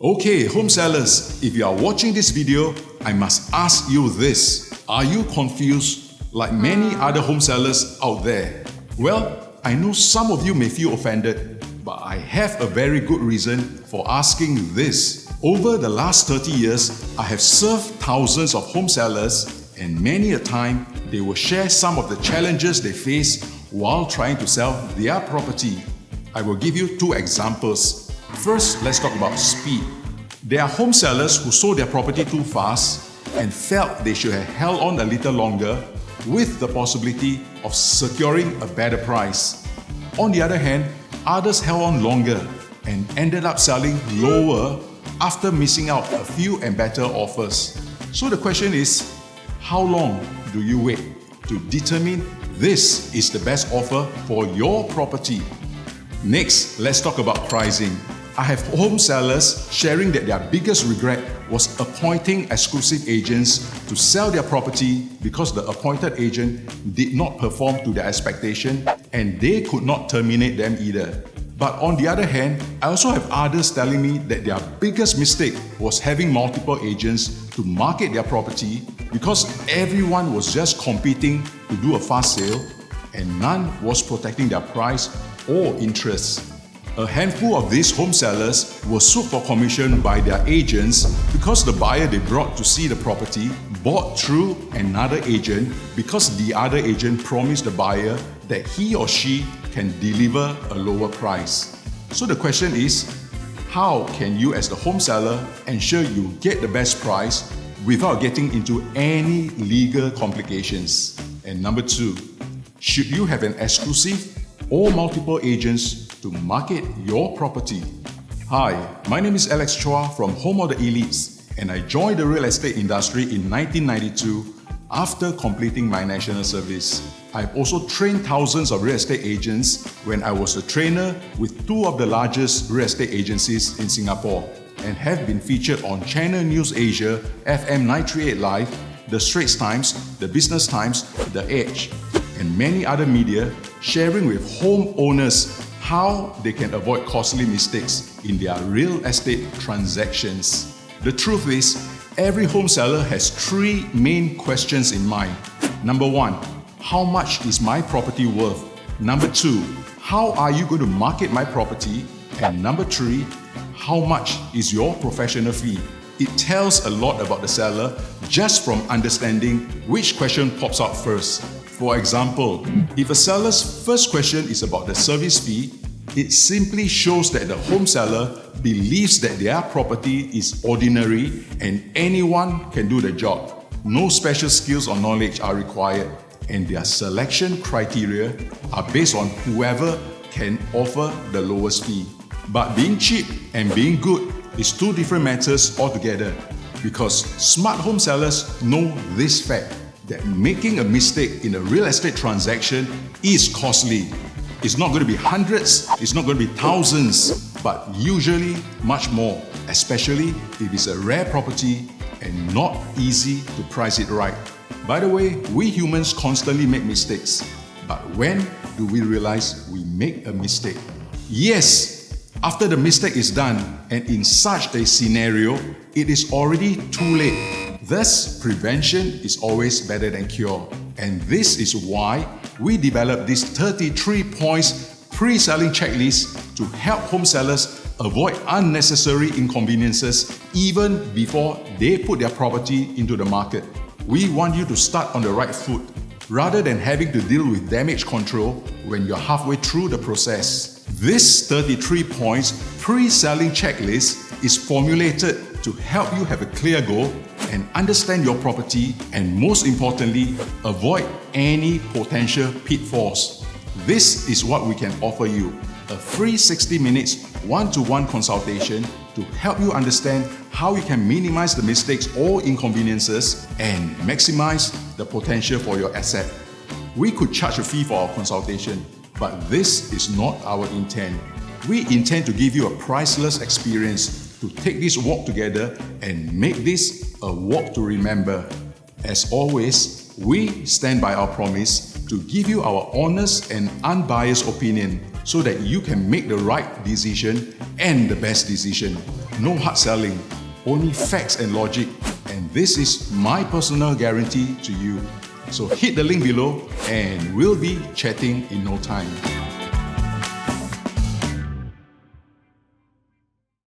Okay, home sellers, if you are watching this video, I must ask you this. Are you confused like many other home sellers out there? Well, I know some of you may feel offended, but I have a very good reason for asking this. Over the last 30 years, I have served thousands of home sellers, and many a time they will share some of the challenges they face while trying to sell their property. I will give you two examples. First, let's talk about speed. There are home sellers who sold their property too fast and felt they should have held on a little longer with the possibility of securing a better price. On the other hand, others held on longer and ended up selling lower after missing out a few and better offers. So the question is, how long do you wait to determine this is the best offer for your property? Next, let's talk about pricing. I have home sellers sharing that their biggest regret was appointing exclusive agents to sell their property because the appointed agent did not perform to their expectation and they could not terminate them either. But on the other hand, I also have others telling me that their biggest mistake was having multiple agents to market their property because everyone was just competing to do a fast sale and none was protecting their price or interest. A handful of these home sellers were sued for commission by their agents because the buyer they brought to see the property bought through another agent because the other agent promised the buyer that he or she can deliver a lower price. So the question is, how can you as the home seller ensure you get the best price without getting into any legal complications? And number two, should you have an exclusive or multiple agents to market your property? Hi, my name is Alex Chua from Home of the Elites, and I joined the real estate industry in 1992 after completing my national service. I've also trained thousands of real estate agents when I was a trainer with two of the largest real estate agencies in Singapore and have been featured on Channel News Asia, FM 938 Live, The Straits Times, The Business Times, The Edge, and many other media, sharing with homeowners how they can avoid costly mistakes in their real estate transactions. The truth is, every home seller has three main questions in mind. Number one, how much is my property worth? Number two, how are you going to market my property? And number three, how much is your professional fee? It tells a lot about the seller just from understanding which question pops up first. For example, if a seller's first question is about the service fee, it simply shows that the home seller believes that their property is ordinary and anyone can do the job. No special skills or knowledge are required, and their selection criteria are based on whoever can offer the lowest fee. But being cheap and being good is two different matters altogether, because smart home sellers know this fact, that making a mistake in a real estate transaction is costly. It's not going to be hundreds, it's not going to be thousands, but usually much more, especially if it's a rare property and not easy to price it right. By the way, we humans constantly make mistakes, but when do we realize we make a mistake? Yes, after the mistake is done, and in such a scenario, it is already too late. Thus, prevention is always better than cure. And this is why we developed this 33 points pre-selling checklist to help home sellers avoid unnecessary inconveniences even before they put their property into the market. We want you to start on the right foot rather than having to deal with damage control when you're halfway through the process. This 33 points pre-selling checklist is formulated to help you have a clear goal and understand your property, and most importantly, avoid any potential pitfalls. This is what we can offer you: a free 60 minutes one-to-one consultation to help you understand how you can minimize the mistakes or inconveniences and maximize the potential for your asset. We could charge a fee for our consultation, but this is not our intent. We intend to give you a priceless experience to take this walk together and make this a walk to remember. As always, we stand by our promise to give you our honest and unbiased opinion so that you can make the right decision and the best decision. No hard selling, only facts and logic. And this is my personal guarantee to you. So hit the link below and we'll be chatting in no time.